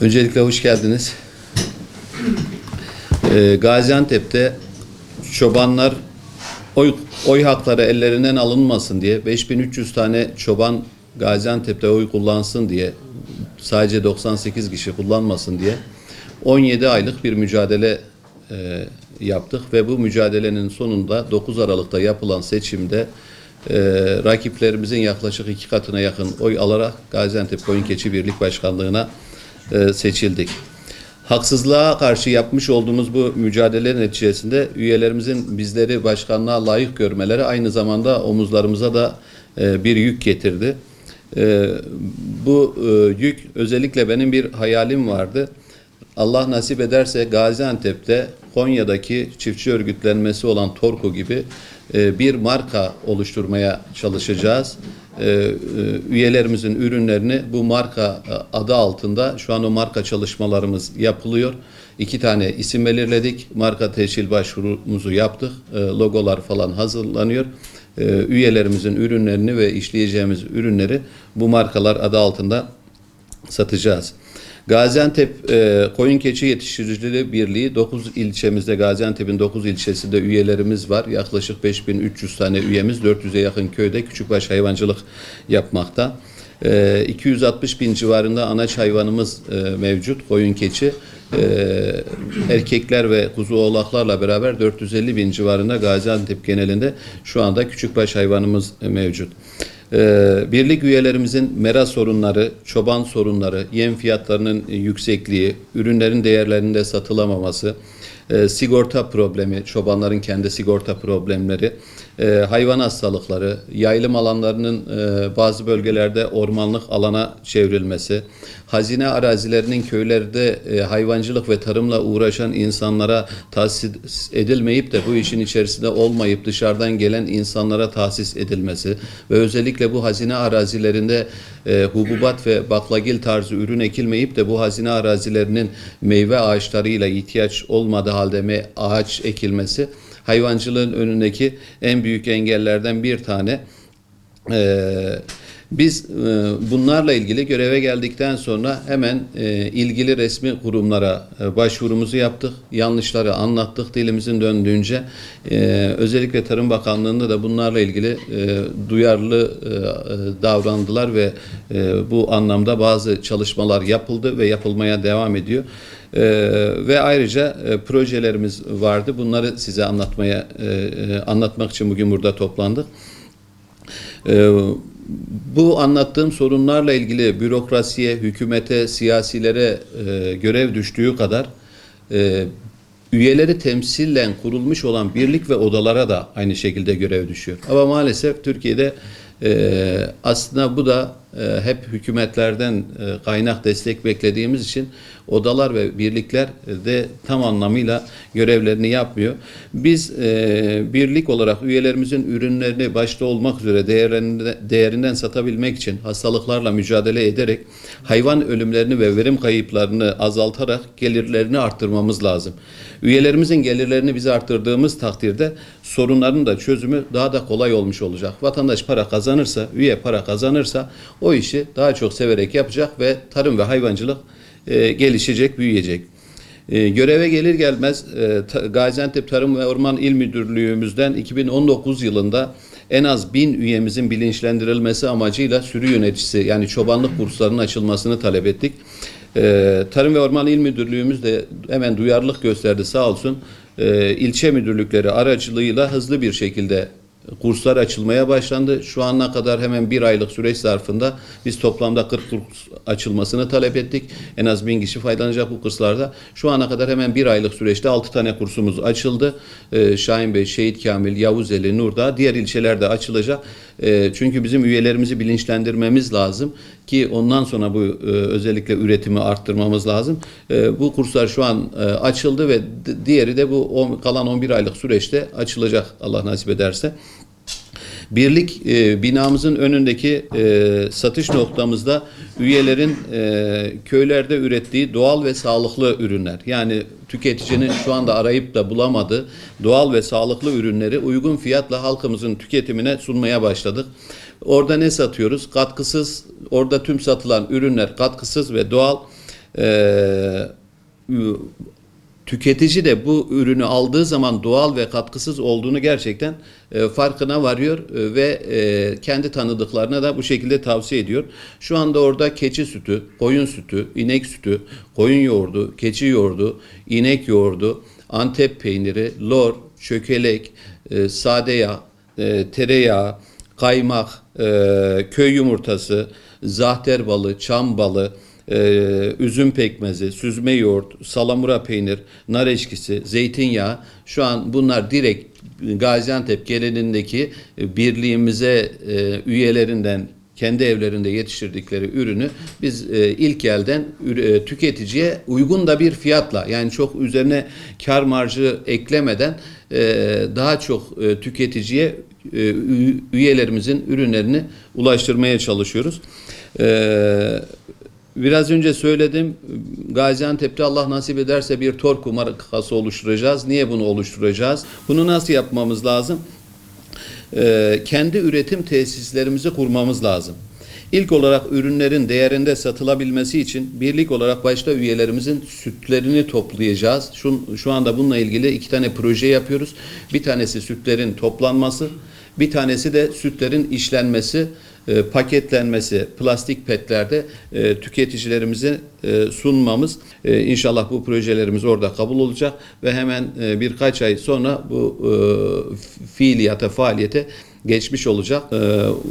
Öncelikle hoş geldiniz. Gaziantep'te çobanlar oy hakları ellerinden alınmasın diye 5300 tane çoban Gaziantep'te oy kullansın diye, sadece 98 kişi kullanmasın diye 17 aylık bir mücadele yaptık ve bu mücadelenin sonunda 9 Aralık'ta yapılan seçimde rakiplerimizin yaklaşık 2 katına yakın oy alarak Gaziantep Koyunkeçi Birlik Başkanlığı'na seçildik. Haksızlığa karşı yapmış olduğumuz bu mücadele neticesinde üyelerimizin bizleri başkanlığa layık görmeleri aynı zamanda omuzlarımıza da bir yük getirdi. Bu yük, özellikle benim bir hayalim vardı. Allah nasip ederse Gaziantep'te Konya'daki çiftçi örgütlenmesi olan Torku gibi bir marka oluşturmaya çalışacağız. Üyelerimizin ürünlerini bu marka adı altında şu an o marka çalışmalarımız yapılıyor. 2 tane isim belirledik. Marka teşkil başvurumuzu yaptık. Logolar falan hazırlanıyor. Üyelerimizin ürünlerini ve işleyeceğimiz ürünleri bu markalar adı altında satacağız. Gaziantep Koyunkeçi Yetiştiricileri Birliği 9 ilçemizde, Gaziantep'in 9 ilçesinde üyelerimiz var. Yaklaşık 5300 tane üyemiz 400'e yakın köyde küçükbaş hayvancılık yapmakta. 260 bin civarında anaç hayvanımız mevcut, koyun keçi. Erkekler ve kuzu oğlaklarla beraber 450 bin civarında Gaziantep genelinde şu anda küçükbaş hayvanımız mevcut. Birlik üyelerimizin mera sorunları, çoban sorunları, yem fiyatlarının yüksekliği, ürünlerin değerlerinde satılamaması, sigorta problemi, çobanların kendi sigorta problemleri, hayvan hastalıkları, yaylım alanlarının bazı bölgelerde ormanlık alana çevrilmesi, hazine arazilerinin köylerde hayvancılık ve tarımla uğraşan insanlara tahsis edilmeyip de bu işin içerisinde olmayıp dışarıdan gelen insanlara tahsis edilmesi ve özellikle bu hazine arazilerinde hububat ve baklagil tarzı ürün ekilmeyip de bu hazine arazilerinin meyve ağaçlarıyla ihtiyaç olmadığı halde ağaç ekilmesi hayvancılığın önündeki en büyük engellerden bir tane. Biz bunlarla ilgili göreve geldikten sonra hemen ilgili resmi kurumlara başvurumuzu yaptık. Yanlışları anlattık dilimizin döndüğünce. Özellikle Tarım Bakanlığı'nda da bunlarla ilgili duyarlı davrandılar ve bu anlamda bazı çalışmalar yapıldı ve yapılmaya devam ediyor. Ve ayrıca projelerimiz vardı. Bunları size anlatmak için bugün burada toplandık. Bu anlattığım sorunlarla ilgili bürokrasiye, hükümete, siyasilere görev düştüğü kadar üyeleri temsilen kurulmuş olan birlik ve odalara da aynı şekilde görev düşüyor. Ama maalesef Türkiye'de aslında bu da hep hükümetlerden kaynak destek beklediğimiz için odalar ve birlikler de tam anlamıyla görevlerini yapmıyor. Biz birlik olarak üyelerimizin ürünlerini başta olmak üzere değerinden satabilmek için hastalıklarla mücadele ederek hayvan ölümlerini ve verim kayıplarını azaltarak gelirlerini arttırmamız lazım. Üyelerimizin gelirlerini biz arttırdığımız takdirde sorunların da çözümü daha da kolay olmuş olacak. Vatandaş para kazanırsa, üye para kazanırsa o işi daha çok severek yapacak ve tarım ve hayvancılık gelişecek, büyüyecek. Göreve gelir gelmez Gaziantep Tarım ve Orman İl Müdürlüğümüzden 2019 yılında en az 1000 üyemizin bilinçlendirilmesi amacıyla sürü yöneticisi yani çobanlık kurslarının açılmasını talep ettik. Tarım ve Orman İl Müdürlüğümüz de hemen duyarlılık gösterdi sağ olsun. İlçe müdürlükleri aracılığıyla hızlı bir şekilde kurslar açılmaya başlandı. Şu ana kadar hemen 1 aylık süreç zarfında biz toplamda 40 kurs açılmasını talep ettik. En az 1000 kişi faydalanacak bu kurslarda. Şu ana kadar hemen 1 aylık süreçte 6 tane kursumuz açıldı. Şahin Bey, Şehit Kamil, Yavuzeli, Nurdağ, diğer ilçelerde açılacak. Çünkü bizim üyelerimizi bilinçlendirmemiz lazım ki ondan sonra bu özellikle üretimi arttırmamız lazım. Bu kurslar şu an açıldı ve diğeri de bu kalan 11 aylık süreçte açılacak Allah nasip ederse. Birlik binamızın önündeki satış noktamızda üyelerin köylerde ürettiği doğal ve sağlıklı ürünler, yani tüketicinin şu anda arayıp da bulamadığı doğal ve sağlıklı ürünleri uygun fiyatla halkımızın tüketimine sunmaya başladık. Orada ne satıyoruz? Katkısız, orada tüm satılan ürünler katkısız ve doğal. Tüketici de bu ürünü aldığı zaman doğal ve katkısız olduğunu gerçekten farkına varıyor ve kendi tanıdıklarına da bu şekilde tavsiye ediyor. Şu anda orada keçi sütü, koyun sütü, inek sütü, koyun yoğurdu, keçi yoğurdu, inek yoğurdu, Antep peyniri, lor, çökelek, sade yağ, tereyağı, kaymak, köy yumurtası, zahter balı, çam balı, üzüm pekmezi, süzme yoğurt, salamura peynir, nar eşkisi, zeytinyağı, şu an bunlar direkt Gaziantep genelindeki birliğimize üyelerinden kendi evlerinde yetiştirdikleri ürünü biz ilk elden tüketiciye uygun da bir fiyatla, yani çok üzerine kar marjı eklemeden daha çok tüketiciye üyelerimizin ürünlerini ulaştırmaya çalışıyoruz. Biraz önce söyledim, Gaziantep'te Allah nasip ederse bir Torku markası oluşturacağız. Niye bunu oluşturacağız? Bunu nasıl yapmamız lazım? Kendi üretim tesislerimizi kurmamız lazım. İlk olarak ürünlerin değerinde satılabilmesi için birlik olarak başta üyelerimizin sütlerini toplayacağız. Şu anda bununla ilgili 2 tane proje yapıyoruz. Bir tanesi sütlerin toplanması, bir tanesi de sütlerin işlenmesi, paketlenmesi, plastik petlerde tüketicilerimize sunmamız. İnşallah bu projelerimiz orada kabul olacak ve hemen birkaç ay sonra bu faaliyete geçmiş olacak.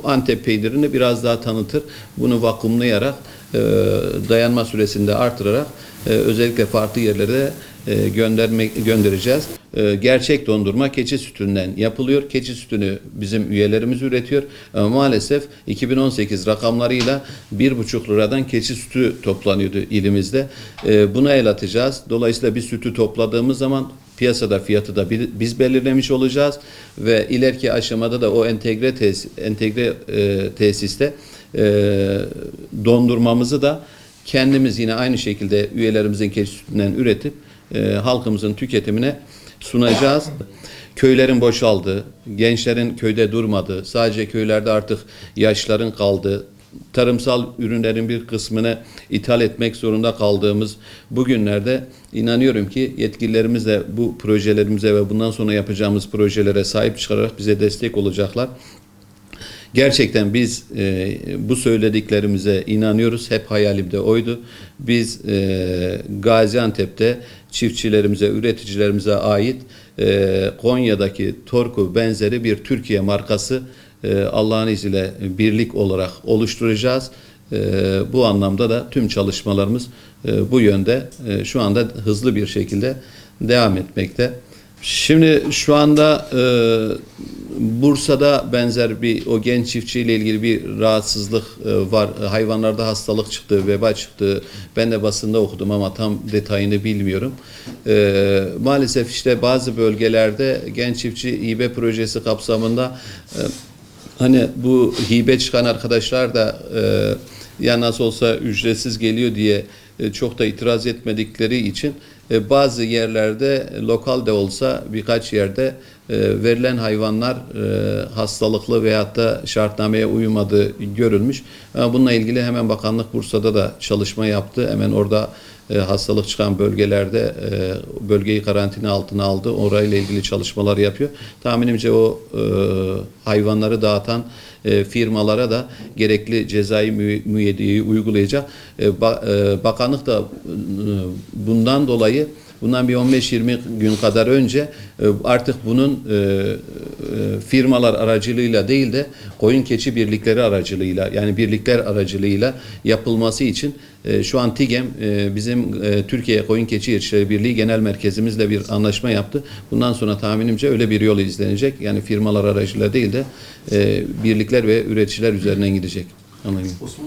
Antep peynirini biraz daha tanıtır. Bunu vakumlayarak, dayanma süresini de artırarak özellikle farklı yerlere göndereceğiz. Gerçek dondurma keçi sütünden yapılıyor. Keçi sütünü bizim üyelerimiz üretiyor. Ama maalesef 2018 rakamlarıyla 1,5 liradan keçi sütü toplanıyordu ilimizde. Buna el atacağız. Dolayısıyla bir sütü topladığımız zaman piyasada fiyatı da biz belirlemiş olacağız ve ileriki aşamada da o entegre tesiste dondurmamızı da kendimiz yine aynı şekilde üyelerimizin keçi sütünden üretip halkımızın tüketimine sunacağız. Köylerin boşaldığı, gençlerin köyde durmadığı, sadece köylerde artık yaşların kaldığı, tarımsal ürünlerin bir kısmını ithal etmek zorunda kaldığımız bu günlerde inanıyorum ki yetkililerimiz de bu projelerimize ve bundan sonra yapacağımız projelere sahip çıkarak bize destek olacaklar. Gerçekten biz bu söylediklerimize inanıyoruz. Hep hayalimde oydu. Biz Gaziantep'te çiftçilerimize, üreticilerimize ait Konya'daki Torku benzeri bir Türkiye markası Allah'ın izniyle birlik olarak oluşturacağız. Bu anlamda da tüm çalışmalarımız bu yönde şu anda hızlı bir şekilde devam etmekte. Şimdi şu anda Bursa'da benzer o genç çiftçiyle ilgili bir rahatsızlık var. Hayvanlarda hastalık çıktı, veba çıktı. Ben de basında okudum ama tam detayını bilmiyorum. Maalesef işte bazı bölgelerde genç çiftçi hibe projesi kapsamında hani bu hibe çıkan arkadaşlar da ya nasıl olsa ücretsiz geliyor diye çok da itiraz etmedikleri için bazı yerlerde lokal de olsa birkaç yerde verilen hayvanlar hastalıklı veyahut da şartnameye uymadığı görülmüş. Bununla ilgili hemen bakanlık Bursa'da da çalışma yaptı. Hemen orada hastalık çıkan bölgelerde bölgeyi karantina altına aldı. Orayla ilgili çalışmalar yapıyor. Tahminimce o hayvanları dağıtan firmalara da gerekli cezai müeyyideyi uygulayacak. Bakanlık da bundan dolayı bundan bir 15-20 gün kadar önce artık bunun firmalar aracılığıyla değil de koyun keçi birlikleri aracılığıyla, yani birlikler aracılığıyla yapılması için şu an TİGEM bizim Türkiye Koyun Keçi Yetiştiricileri Birliği Genel Merkezimizle bir anlaşma yaptı. Bundan sonra tahminimce öyle bir yol izlenecek. Yani firmalar aracılığıyla değil de birlikler ve üreticiler üzerinden gidecek. Anlayın.